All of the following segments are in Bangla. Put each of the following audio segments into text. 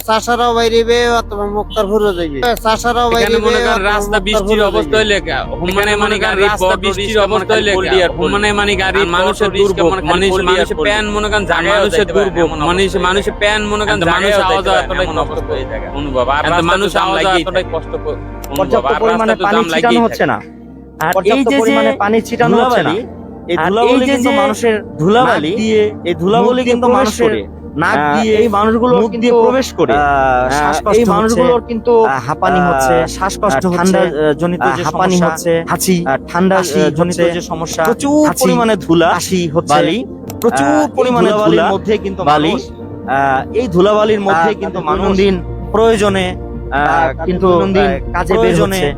চাষারাও বাইরিবে অথবা মুক্তারপুরও যাইবে। চাষারাও এখানে বাইরিবে মনে করেন রাস্তা বৃষ্টির অবস্থা হইলে মানে গাড়ি রাস্তা বৃষ্টির অবস্থা হইলে মানে গাড়ি মানুষের দুর্ভোগ মানুষের প্যান মনে করেন মানুষের দুর্ভোগ মানুষের প্যান মনে করেন মানুষের আওয়াজ এতটাই অবস্থা হয়ে যায় অনুভব আর মানুষ আওয়াজ এতটাই কষ্ট পর্যাপ্ত পরিমাণে পানি ছিটানো হচ্ছে না। আর এই যে পানি ছিটানো হচ্ছে না, এই ধুলাবালি কিন্তু মানুষের ধুলাবালি দিয়ে এই ধুলাবালি কিন্তু মানুষের নাক দিয়ে এই মানুষগুলো কিন্তু প্রবেশ করে এই মানুষগুলোর কিন্তু হাঁপানি হচ্ছে, শ্বাসকষ্ট হচ্ছে, ঠান্ডা জনিত যে হাঁপানি হচ্ছে, হাঁচি, ঠান্ডা জনিত যে সমস্যা, প্রচুর পরিমাণে ধুলা কাশি হচ্ছে, প্রচুর পরিমাণে ধুলার মধ্যে কিন্তু বালি এই ধুলাবালির মধ্যে কিন্তু মানুষ দিন প্রয়োজনে কিন্তু কাজে বের হচ্ছে।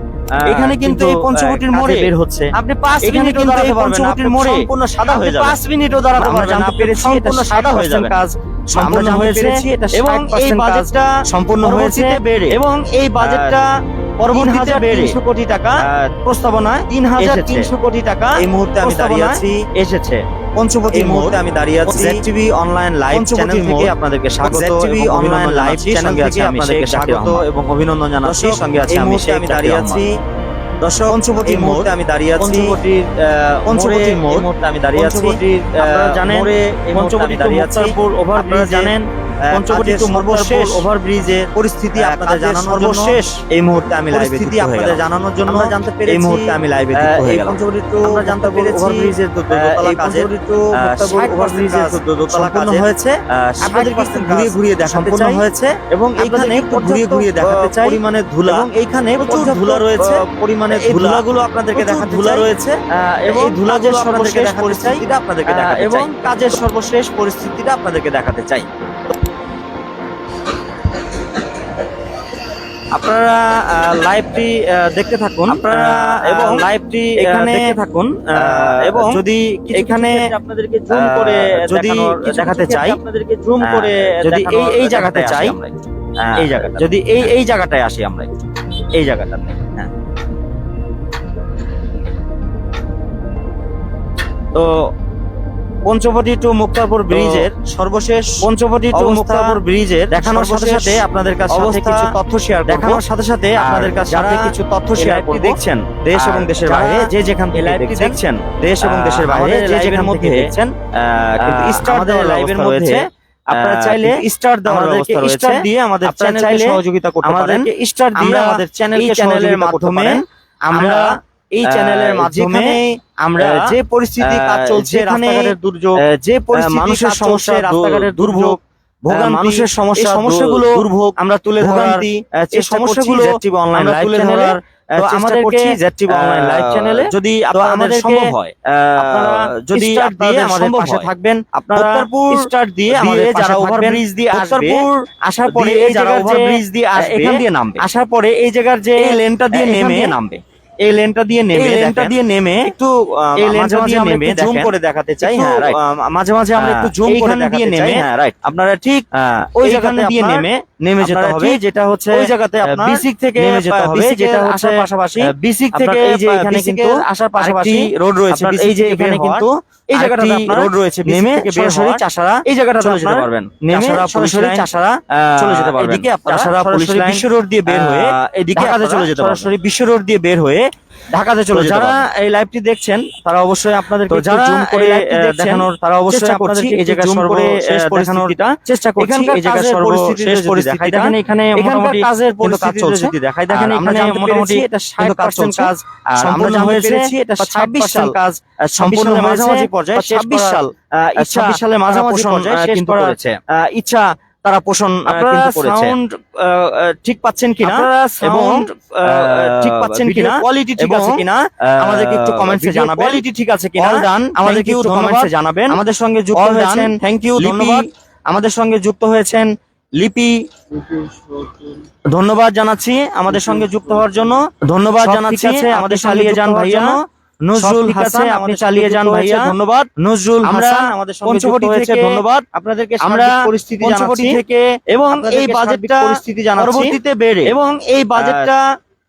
এখানে কিন্তু এই পঞ্চবটির মোড়ে বের হচ্ছে, আপনি 5 মিনিটও দাঁড়াতে পারবেন না, আপনি মোড়ে সম্পূর্ণ সাদা হয়ে যাবে, 5 মিনিটও দাঁড়াতে পারবেন না, আপনি সম্পূর্ণ সাদা হয়ে যাবে। কাজ সম্পূর্ণ হয়েছে এবং এই বাজেটটা সম্পূর্ণ হয়েছে এবং এই বাজেটটা পরবর্তীতে 300 কোটি টাকা প্রস্তাবনায় 3300 কোটি টাকা এই মুহূর্তে আমি দাঁড়িয়ে আছি এসেছে পঞ্চবটির মুহূর্তে আমি দাঁড়িয়ে আছি। ZTV অনলাইন লাইভ চ্যানেল থেকে আপনাদেরকে স্বাগত। ZTV অনলাইন লাইভ চ্যানেল থেকে আপনাদেরকে স্বাগত এবং অভিনন্দন জানাচ্ছি। সঙ্গে আছি আমি দাঁড়িয়ে আছি দর্শক পঞ্চবটির মুহূর্তে আমি দাঁড়িয়ে আছি পঞ্চবটির মুহূর্তে আমি দাঁড়িয়ে আছি। আপনারা জানেন পঞ্চবটি দাঁড়িয়ে আছি ওভারব্রিজ জানেন পঞ্চবটি টু সর্বশেষ ওভারব্রিজের পরিস্থিতি আপনাদের জানানোর জন্য এই মুহূর্তে আমি লাইভে যুক্ত আপনাদের জানানোর জন্য জানতে পেরেছি এই মুহূর্তে আমি লাইভে যুক্ত হয়ে গেলাম। পঞ্চবটি টু আমরা জানতে পেরেছি ওভারব্রিজের দোতলা কাজের ওভারব্রিজের দোতলা কাজ হয়েছে। আপনাদের কাছে ঘুরিয়ে দেখাতে চাই হয়েছে এবং এইখানে ঘুরিয়ে দেখাতে চাই পরিমাণে ধুলা এবং এইখানে প্রচুর ধুলা রয়েছে পরিমাণে ধুলাগুলো আপনাদেরকে দেখাতে ধুলা রয়েছে এবং ধুলাগুলো আপনাদেরকে দেখাতে চাই আপনাদেরকে দেখাতে এবং কাজের সর্বশেষ পরিস্থিতিটা আপনাদেরকে দেখাতে চাই। আপনারা লাইভটি দেখতে থাকুন আপনারা এবং লাইভটি এখানে থাকুন এবং যদি এখানে আপনাদেরকে জুম করে যদি দেখাতে চাই আপনাদেরকে জুম করে যদি এই জায়গাতে চাই এই জায়গাটা যদি এই জায়গাটায় আসি আমরা এই জায়গাটাতে হ্যাঁ তো পঞ্চবটি টু মুক্তারপুর ব্রিজের সর্বশেষ পঞ্চবটি টু মুক্তারপুর ব্রিজের দেখানোর সাথে সাথে আপনাদের কাছে কিছু তথ্য শেয়ার করব। দেখানোর সাথে সাথে আপনাদের কাছে কিছু তথ্য শেয়ার করব। দেখছেন দেশ এবং দেশের বাইরে যে যেখান থেকে দেখছেন দেশ এবং দেশের বাইরে যে যেখান মধ্যে দেখছেন কিন্তু স্টার দেওয়ার লাইভের মধ্যে আপনারা চাইলে স্টার দেওয়ার ব্যবস্থা রয়েছে, স্টার দিয়ে আমাদের চ্যানেলকে সহযোগিতা করতে পারেন। স্টার দিয়ে আমাদের চ্যানেলের মাধ্যমে আমরা এই চ্যানেলের মাধ্যমে আমরা যে পরিস্থিতি কাজ চলছে রাস্তাঘাটের দুর্যোগ যে পরিস্থিতি মানুষের সমস্যা রাস্তাঘাটের দুর্ভোগ মানুষের সমস্যা সমস্যাগুলো দুর্ভোগ আমরা তুলে ধরার এই সমস্যাগুলো অনলাইন লাইভ ধরার আমাদেরকে ZTV অনলাইন লাইভ চ্যানেলে যদি আমাদের সম্ভব হয় আপনারা যদি আপনাদের আমাদের পাশে থাকবেন আপনারা স্টার দিয়ে আমাদের যারা ওভারব্রিজ দিয়ে আসবে আসার পরে এই যারা ওভারব্রিজ দিয়ে আসবে এখান দিয়ে নামবে আসার পরে এই জায়গার যে লেনটা দিয়ে নামবে এই লেনটা দিয়ে নেমে একটু এই লেনটা দিয়ে নেমে জুম করে দেখাতে চাই হ্যাঁ রাইট মাঝে মাঝে আমরা একটু জুম করে দেখাতে চাই হ্যাঁ রাইট আপনারা ঠিক ওই জায়গাতে দিয়ে নেমে যেতে হবে যেটা হচ্ছে ওই জায়গাতে আপনার বিসিক থেকে নেমে যেতে হবে যেটা হচ্ছে পাশাপাশি বিসিক থেকে এই যে এখানে কিন্তু আসার পাশাপাশি রোড রয়েছে এই যে এখানে কিন্তু এই জায়গাটাতে আপনার রোড রয়েছে নেমে সরাসরি চাষারা এই জায়গাটা চলে যেতে পারবেন নেমে সরাসরি চাষারা চলে যেতে পারবেন এদিকে আপনারা সরাসরি বিশ্ব রোড দিয়ে বের হয়ে এদিকে কাজে চলে যেতে পারবেন সরাসরি বিশ্ব রোড দিয়ে বের হয়ে ঢাকাতে চলে যেতে পারবেন। যারা এই লাইভটি দেখছেন তারা অবশ্যই আপনাদেরকে জুম করে দেখানোর তারা অবশ্যই আপনাদেরকে এই জায়গা জুম করে পরিস্থিতিটা চেষ্টা করছি এই জায়গা সর্বশেষ পরিস্থিতি দেখেন এখানে মোটামুটি কাজের পরিস্থিতি দেখাই দেখেন এখানে মোটামুটি এটা 60% কাজ সম্পূর্ণ হয়েছে এটা 26% কাজ সম্পূর্ণ মাঝামাঝি পর্যায়ে 26 সাল 26 সালের মাঝামাঝি পর্যায়ে শেষ করেছে ইচ্ছা তারা পোষণ কিন্তু করেছে। সাউন্ড ঠিক পাচ্ছেন কিনা এবং ঠিক পাচ্ছেন কিনা কোয়ালিটি ঠিক আছে কিনা আমাদেরকে একটু কমেন্টসে জানাবেন কোয়ালিটি ঠিক আছে কিনা আমাদেরকে একটু কমেন্টসে জানাবেন। আমাদের সঙ্গে যুক্ত হয়েছেন থ্যাংক ইউ ধন্যবাদ আমাদের সঙ্গে যুক্ত হয়েছেন লিপি ধন্যবাদ জানাচ্ছি আমাদের সঙ্গে যুক্ত হওয়ার জন্য ধন্যবাদ জানাচ্ছি আমাদের চালিয়ে যান ভাইয়া নজরুল হাসান আপনি চালিয়ে যান ভাইয়া ধন্যবাদ নজরুল হাসান আমাদের সঙ্গে যুক্ত হয়েছে ধন্যবাদ আপনাদেরকে আমরা পরিস্থিতি জানাচ্ছি থেকে এবং এই বাজেটটা পরিস্থিতি জানাচ্ছি পরবর্তীতে বেড়ে এবং এই বাজেটটা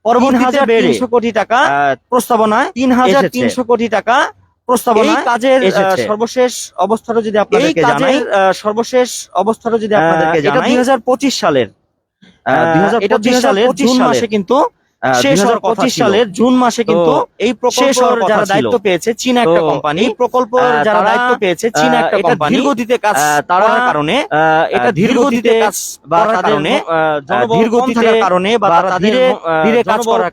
পরবর্তীতে বেড়ে 300 কোটি টাকা প্রস্তাবনায় 3300 কোটি টাকা প্রস্তাবনা কাজের এসেছে। সর্বশেষ অবস্থাটা যদি আপনাদেরকে জানাই, সর্বশেষ অবস্থাটা যদি আপনাদেরকে জানাই, 2025 সালের 2025 সালের জুন মাসে কিন্তু শেষ হওয়ার কথা ছিল। সালের জুন মাসে কিন্তু এই প্রকল্পের যারা দায়িত্ব পেয়েছে চীন একটা কোম্পানি, এই প্রকল্পের যারা দায়িত্ব পেয়েছে চীন একটা কোম্পানি, ধীরগতিতে কাজ করার কারণে, এটা ধীরগতিতে কাজ বা কারণে, ধীরগতিতে কারণে বা তারা ধীরে কাজ করার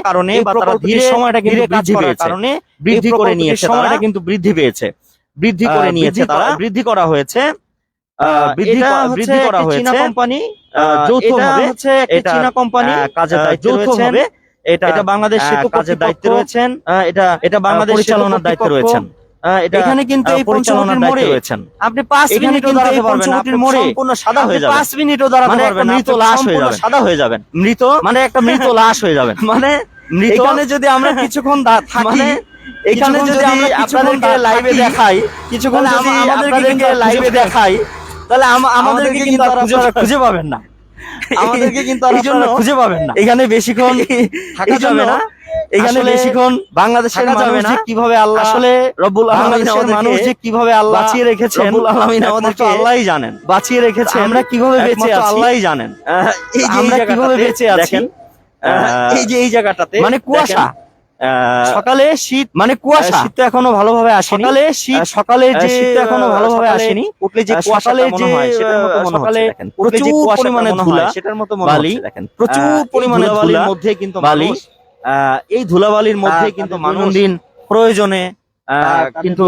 কারণে বা তারা ধীরে সময়টা কিন্তু বৃদ্ধি পেয়েছে, কারণে বৃদ্ধি করে নিয়েছে, সময়টা কিন্তু বৃদ্ধি পেয়েছে, বৃদ্ধি করে নিয়েছে তারা, বৃদ্ধি করা হয়েছে, বৃদ্ধি করা হয়েছে চীনা কোম্পানি যৌথভাবে, এটা চীনা কোম্পানি কাজের দায়িত্বে রয়েছেন, এটা বাংলাদেশ সেতু কাজের দায়িত্বে রয়েছেন, এটা বাংলাদেশ পরিচালনার দায়িত্বে রয়েছেন। এখানে কিন্তু এই পরিচালনার দায়িত্বে রয়েছেন। আপনি 5 মিনিটও দাঁড়াতে পারবেন না, সম্পূর্ণ সাদা হয়ে যাবেন, 5 মিনিটও দাঁড়াতে পারবেন না, মৃত লাশ হয়ে যাবেন, সাদা হয়ে যাবেন, মৃত মানে একটা মৃত লাশ হয়ে যাবেন, মানে এখানে যদি আমরা কিছুক্ষণ থাকি, এখানে যদি আমরা আপনাদেরকে লাইভে দেখাই, কিছুক্ষণ যদি আমাদেরকে লাইভে দেখাই, তাহলে আমাদেরকে কিন্তু আপনারা খুঁজে পাবেন না, আমাদেরকে কিন্তু আপনারা খুঁজে পাবেন না। এখানে বেশিক্ষণ থাকা যাবে না, এখানে বেশিক্ষণ বাংলাদেশের মানুষ যে কিভাবে আল্লাহ আসলে রব্বুল আলামিন আমাদের মানুষ যে কিভাবে আল্লাহ বাঁচিয়ে রেখেছেন, রব্বুল আলামিন আমাদেরকে আল্লাহই জানেন বাঁচিয়ে রেখেছেন, আমরা কিভাবে বেঁচে আছি আল্লাহই জানেন। এই যে আমরা কিভাবে বেঁচে আছি, এই যে এই জায়গাটাতে মানে কুয়াশা, সকালে শীত, মানে কুয়াশা, শীত তো এখনো ভালোভাবে আসেনি, সকালে শীত, সকালে যে শীত তো এখনো ভালোভাবে আসেনি, উঠলে যে কুয়াশালে যে সেটার মতো মনে হচ্ছে, দেখেন প্রচুর পরিমাণে ধুলা, সেটার মতো মনে হচ্ছে, দেখেন প্রচুর পরিমাণে ধুলার মধ্যে কিন্তু বালি, এই ধুলাবালির মধ্যে কিন্তু দৈনন্দিন প্রয়োজনে কিন্তু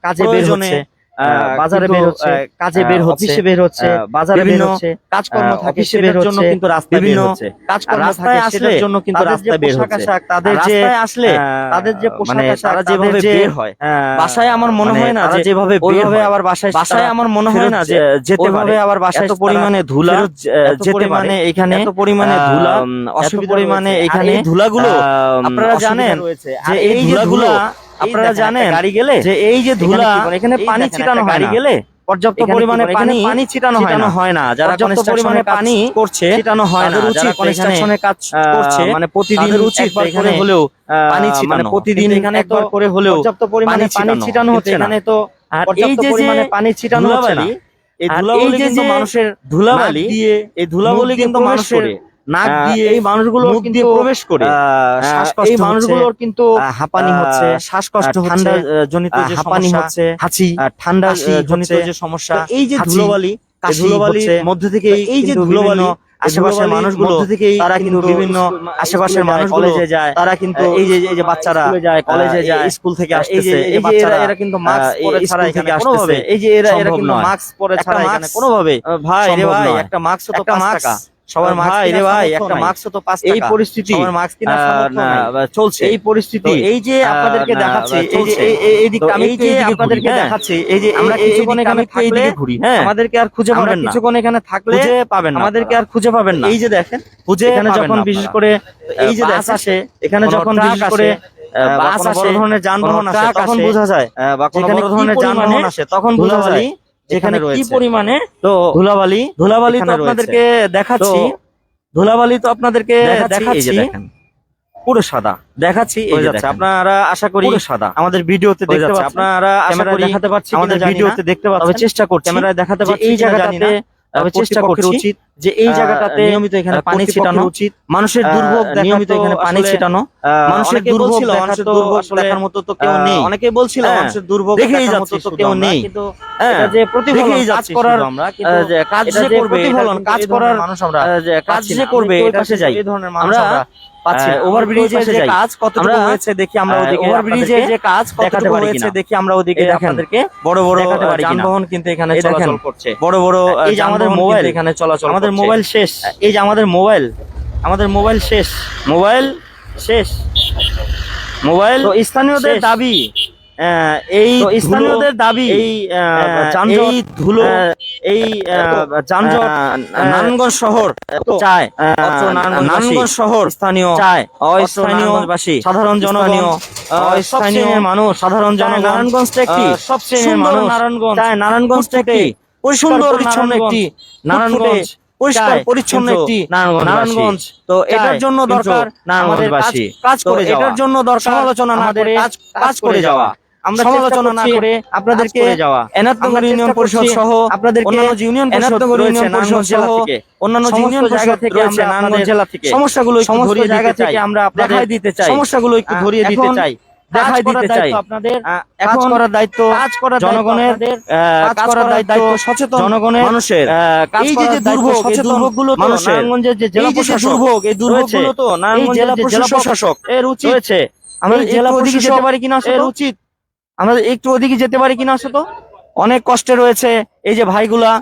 কাজে বের হচ্ছে, বাজারে বের হচ্ছে, কাজে বের হচ্ছে, অফিসে বের হচ্ছে, বাজারে বের হচ্ছে, কাজকর্ম থাকে সেটার জন্য কিন্তু রাস্তায় বের হচ্ছে, কাজকর্ম থাকে সেটার জন্য কিন্তু রাস্তায় বের হচ্ছে, তাদের যে আসলে তাদের যে পোশাক তারা যেভাবে বের হয় বাসায়, আমার মনে হয় না যে যেভাবে বের হয় আবার বাসায় আমার মনে হয় না যে যেতে পারে, আবার বাসায় এত পরিমাণে ধুলা যেতে মানে এখানে এত পরিমাণে ধুলা, অসুবিধা পরিমাণে এখানে ধুলাগুলো আপনারা জানেন যে এই ধুলাগুলো আপনারা জানেন গাড়ি গেলে যে এই যে ধুলা এখানে পানি ছিটানো গাড়ি গেলে পর্যাপ্ত পরিমাণে পানি ছিটানো হয় না, যারা পর্যাপ্ত পরিমাণে পানি করছে ছিটানো হয় না, যারা কনস্ট্রাকশনে কাজ করছে মানে প্রতিদিন উচিত এখানে হলেও পানি ছিটানো, মানে প্রতিদিন এখানে একবার করে হলেও পর্যাপ্ত পরিমাণে পানি ছিটানো হচ্ছে এখানে, তো এই যে পানি ছিটানো হচ্ছে না, এই ধুলাবালি কিন্তু মানুষের ধুলাবালি দিয়ে, এই ধুলাবালি কিন্তু মানুষের নাক দিয়ে এই মানুষগুলো কিন্তু প্রবেশ করে, এই মানুষগুলোর কিন্তু হাঁপানি হচ্ছে, শ্বাসকষ্ট হচ্ছে, ঠান্ডা জনিত যে হাঁপানি হচ্ছে, হাঁচি, ঠান্ডা জনিত যে সমস্যা, এই যে ধুলোবালি, ধুলোবালির মধ্যে থেকে এই যে ধুলোবালি আশেপাশের মানুষগুলো তারা কিন্তু বিভিন্ন আশেপাশের মানুষ কলেজে যায়, তারা কিন্তু এই যে বাচ্চারা কলেজে যায়, স্কুল থেকে আসতেছে, এই যে বাচ্চারা এরা কিন্তু মাস্ক পরে ছাড়া এখানে কোনোভাবে, এই যে এরা কিন্তু মাস্ক পরে ছাড়া এখানে কোনোভাবে, ভাই রে ভাই একটা মাস্ক তো 5 টাকা, সবার ভাই রে ভাই একটা মাস্ক তো 5 টাকা, এই পরিস্থিতি সবার মাস্ক কিনা চলছে, এই পরিস্থিতি, এই যে আপনাদেরকে দেখাচ্ছি, এই যে এই দিকটা আমি যে আপনাদেরকে দেখাচ্ছি, এই যে আমরা কিছুক্ষণ এখানে থাকলে ঘুরি, হ্যাঁ আমাদেরকে আর খুঁজে পাবেন না, কিছুক্ষণ এখানে থাকলে খুঁজে পাবেন না, আমাদেরকে আর খুঁজে পাবেন না, এই যে দেখেন খুঁজে এখানে যখন বিশেষ করে এই যে বাস আসে, এখানে যখন বিশেষ করে বাস আসে, বড় ধরনের যানবাহন আসে, তখন বোঝা যায় বা কোনো বড় ধরনের যানবাহন আসে তখন বোঝা যায় যেখানে কি পরিমাণে তো ধুলাবালি তো আপনাদেরকে দেখাচ্ছি, ধুলাবালি তো আপনাদেরকে দেখাচ্ছি, পুরো সাদা দেখাচ্ছি, এই যাচ্ছে আপনারা আশা করি পুরো সাদা আমাদের ভিডিওতে দেখতে পাচ্ছেন, আপনারা আশা করি দেখাতে পাচ্ছি আমাদের ভিডিওতে দেখতে পাচ্ছেন, তবে চেষ্টা করছি ক্যামেরায় দেখাতে পাচ্ছি এই জায়গাটাতে, তবে চেষ্টা করছি উচিত যে এই জায়গাটাতে নিয়মিত এখানে পানি ছিটানো উচিত, মানুষের দুর্ভোগ নিয়মিত এখানে পানি ছিটানো, মানুষের দুর্ভোগ দেখার মতো তো কেউ নেই, অনেকে বলছিল মানুষের দুর্ভোগ দেখেই যাচ্ছে তো কেউ নেই, কিন্তু এটা যে প্রতিফলন কাজ করার আমরা কিন্তু কাজ যে করবে প্রতিফলন কাজ করার মানুষ আমরা কাজ যে করবে এর পাশে যাই, এই ধরনের মানুষ আমরা পাচ্ছি, ওভারব্রিজের যে কাজ কতটুকু হয়েছে দেখি আমরা ওদিকে, ওভারব্রিজের যে কাজ কতটুকু হয়েছে দেখি আমরা ওদিকে, আপনাদেরকে বড় বড় যানবাহন কিন্তু এখানে চলাচল করছে, বড় বড় এই যে আমাদের মোবাইল এখানে চলাচল, আমাদের মোবাইল শেষ, এই যে আমাদের মোবাইল শেষ, মোবাইল তো স্থানীয়দের দাবি, এই স্থানীয়দের দাবি এই ধুলো এই যানজট নারায়ণগঞ্জ শহর চায়, নারায়ণগঞ্জ শহর স্থানীয় চায়, অস্থানীয়বাসী সাধারণ জনগণ, অস্থানীয় মানুষ সাধারণ জনগণ, নারায়ণগঞ্জটা একটি সব শ্রেণীর মানুষ নারায়ণগঞ্জ চায়, নারায়ণগঞ্জটা একটি সুন্দর পরিচ্ছন্ন একটি নারায়ণগঞ্জ, পরিষ্কার পরিচ্ছন্ন একটি নারায়ণগঞ্জ, তো এটার জন্য দরকার আমাদের কাজ করে যাওয়া, এটার জন্য দরকার সমালোচনা না করে কাজ করে যাওয়া, আমরা সমালোচনা না করে আপনাদেরকে এনায়তনগর ইউনিয়ন পরিষদ সহ আপনাদেরকে ইউনিয়ন পরিষদ জেলা থেকে অন্যান্য ইউনিয়ন জায়গা থেকে আমরা নারায়ণগঞ্জ জেলা থেকে সমস্যাগুলো একটু ধরিয়ে জায়গা থেকে আমরা দেখাই দিতে চাই, সমস্যাগুলো একটু ধরিয়ে দিতে চাই, দেখাই দিতে চাই। আপনাদের কাজ করার দায়িত্ব, জনগণের কাজ করার দায়িত্ব, সচেতন জনগণের, মানুষের এই যে দুর্ভোগ, এই দুর্ভোগগুলো তো নারায়ণগঞ্জের যে জেলা প্রশাসক, এই দুর্ভোগগুলো তো নারায়ণগঞ্জের জেলা প্রশাসক এর উচিত হয়েছে। আমরা জেলা ওদিকে যেতে পারি কিনা, এর উচিত আমরা একটু ওদিকে যেতে পারি কিনা। আসলে তো অনেক কষ্টে রয়েছে এই যে ভাইগুলা,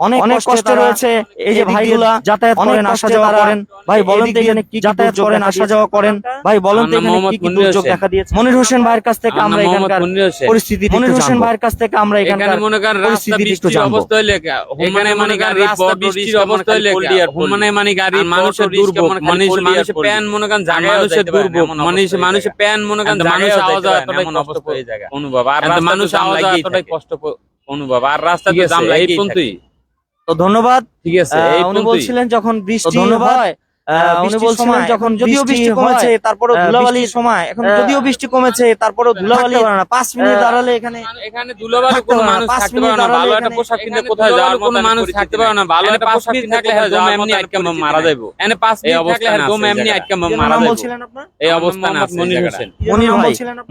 অনেক কষ্টে রয়েছে এই যে ভাইগুলা যাতায়াত করেন, আসা যাওয়া করেন। ভাই বলেন তো এখানে কি যাতায়াত করেন, আসা যাওয়া করেন, ভাই বলেন তো এখানে কি দুর্যোগ দেখা দিয়েছে। মনির হোসেন ভাইয়ের কাছ থেকে আমরা এখানকার পরিস্থিতি, মনির হোসেন ভাইয়ের কাছ থেকে আমরা এখানকার মনে করেন রাস্তা বৃষ্টির অবস্থা হইলে মানে গাড়ি রাস্তা বৃষ্টির অবস্থা হইলে মানে গাড়ি মানুষের দুর্ভোগ, মানুষের প্যান মনে করেন জায়গা, মানুষের দুর্ভোগ, মানুষের প্যান মনে করেন মানুষ আওয়াজ এতটাই কষ্ট হয়ে যায় অনুভব, আর মানুষ আওয়াজ এতটাই কষ্ট অনুভব, আর রাস্তাতে জাম লাগে তুই। তো ধন্যবাদ। ঠিক আছে, উনি বলছিলেন যখন বৃষ্টি হয়, উনি বলছিলেন যখন যদিও বৃষ্টি কমেছে তারপরেও ধুলাবালির সময়, এখন যদিও বৃষ্টি কমেছে তারপরেও ধুলাবালি না। 5 মিনিট দাঁড়ালে এখানে ধুলাবালি কোনো মানুষ থাকতে পারে না, ভালো একটা পোশাক কিনে কোথায় যাওয়ার কোনো মানুষ থাকতে পারে না, ভালো একটা পোশাক কিনে থাকলে দম এমনি আটকে মারা যাইবো। এনে 5 মিনিট থাকলে দম এমনি আটকে মারা যাইবো। বলছিলেন আপনার এই অবস্থা না মনির হোসেন।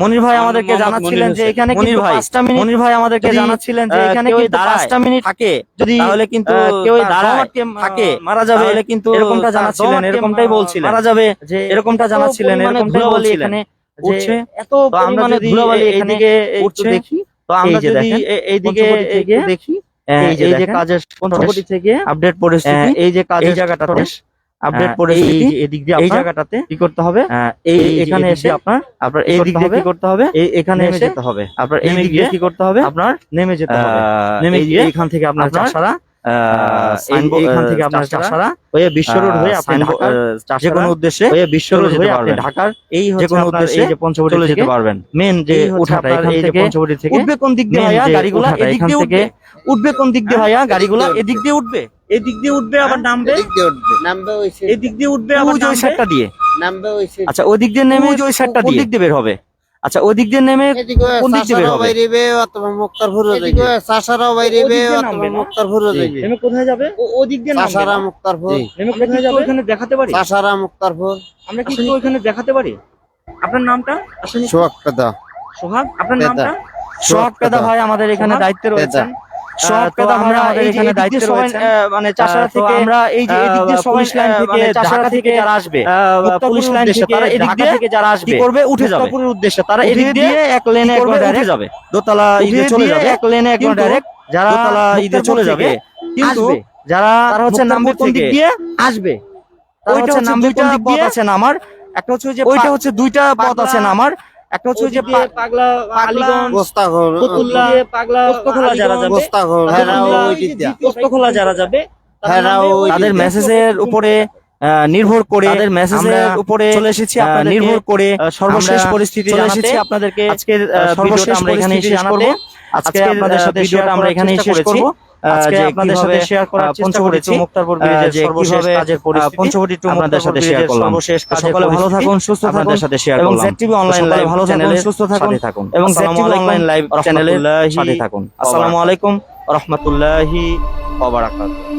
মনির ভাই আমাদেরকে জানাচ্ছিলেন যে এখানে কিন্তু 5টা মিনিট, মনির ভাই আমাদেরকে জানাচ্ছিলেন যে এখানে কিন্তু 5টা মিনিট থাকে, যদি তাহলে কিন্তু কেউ দাঁড়ায় থাকে মারা যাবে, তাহলে কিন্তু এরকমটা জানাচ্ছিলেন, এরকমটাই বলছিলেন মারা যাবে, যে এরকমটা জানাচ্ছিলেন, এরকমটাই বলছিলেন। উঠছে এত পরিমাণে ধুলাবালি এখানে উঠছে, দেখি তো আমরা যদি এইদিকে দেখি, এই যে কাজের পঞ্চবটি থেকে আপডেট পরিস্থিতি, এই যে কাজের জায়গাটাতে আপডেট পরিস্থিতি, এদিক দিয়ে এই জায়গাটাতে কি করতে হবে, এই এখানে এসে আপনার এই দিক দিয়ে কি করতে হবে, এই এখানে এসে যেতে হবে, আপনার এই দিক দিয়ে কি করতে হবে, আপনার নেমে যেতে হবে, নেমে গিয়ে এখান থেকে আপনার চাষারা, এখান থেকে আপনার চাষারা হয়ে বিশ্ব রোড হয়ে আপনি যে কোনো উদ্দেশ্যে হয়ে বিশ্ব রোড হয়ে আপনি ঢাকার এই যে কোনো উদ্দেশ্যে এই যে পঞ্চবটি চলে যেতে পারবেন। মেন যে উঠাটা এখান থেকে পঞ্চবটি থেকে উঠবে কোন দিক দিয়ে ভাইয়া গাড়িগুলা, এদিক দিয়ে উঠবে, উঠবে কোন দিক দিয়ে ভাইয়া গাড়িগুলা, এদিক দিয়ে উঠবে, এদিক দিয়ে উঠবে আবার নামবে, এদিক দিয়ে উঠবে, নামবে ওই সাইড, এদিক দিয়ে উঠবে আবার ওই সাইডটা দিয়ে নামবে ওই সাইড। আচ্ছা ওই দিক দিয়ে নেমে ওই সাইডটা দিয়ে কোন দিক দিয়ে বের হবে, আচ্ছা ওই দিক দিয়ে নেমে কোন দিক দিয়ে বের হবে, বাইরেবে অথবা মুক্তারপুর যাইবে, চাষারাও বাইরেবে অথবা মুক্তারপুর যাইবে। নেমে কোথায় যাবে, ওই দিক দিয়ে নামবে, চাষারা মুক্তারপুর নেমে কোথায় যাবে, ওখানে দেখাতে পারি, চাষারা মুক্তারপুর আমরা কি ওখানে দেখাতে পারি। আপনার নামটা আসলে সোহাগ পেদা, সোহাগ, আপনার নামটা সোহাগ পেদা ভাই আমাদের এখানে দায়িত্বে রয়েছেন। সোহাগ পেদা আমরা আমাদের এখানে দায়িত্বে রয়েছেন, মানে চাষারা থেকে আমরা এই যে এদিক দিয়ে পুলিশ লাইন থেকে চাষারা থেকে যারা আসবে, পুলিশ লাইন থেকে তারা এদিক থেকে যারা আসবে কি করবে, উঠে যাবে মুক্তারপুরের উদ্দেশ্যে, তারা এদিক দিয়ে এক লেনে একবার ডাইরেক্ট যাবে, দোতলা ঈদে চলে যাবে, এক লেনে একবার ডাইরেক্ট যারা দোতলা ঈদে চলে যাবে। কিন্তু যারা তারা হচ্ছে নামবে কোন দিক দিয়ে আসবে, ওইটা হচ্ছে নামবে কোন দিক দিয়ে আছে নামার, একটা হচ্ছে যে ওইটা হচ্ছে দুইটা পথ আছে নামার, একটা হচ্ছে যে পাগলা আলীগঞ্জ গোস্তাখোর, ফতুল্লাহ পাগলা পোস্তখোলা যারা যাবে, গোস্তাখোর হেরাও ওই দিক দিয়া, পোস্তখোলা যারা যাবে হেরাও তাদের মেসেজের উপরে নির্ভর করে, তাদের মেসেজের উপরে চলে এসেছি আপনাদের নির্ভর করে সর্বশেষ পরিস্থিতি জানাতে আপনাদেরকে আজকের ভিডিওটা আমরা এখানেই শেষ করব। আজকে আপনাদের সাথে ভিডিওটা আমরা এখানেই শেষ করব। আজকে আপনাদের সাথে শেয়ার করার চেষ্টা করেছি মুক্তারপুর ব্রিজের সর্বশেষ কাজের পরিস্থিতি, পঞ্চবটি টু আপনাদের সাথে শেয়ার করলাম। সকলে ভালো থাকুন, সুস্থ থাকুন, আপনাদের সাথে শেয়ার করলাম। এবং জেডটিভি অনলাইন লাইভ ভালো থাকুন, সুস্থ থাকুন এবং জেডটিভি অনলাইন লাইভ চ্যানেলের সাথে থাকুন। আসসালামু আলাইকুম ওয়া রাহমাতুল্লাহি ওয়া বারাকাতুহু।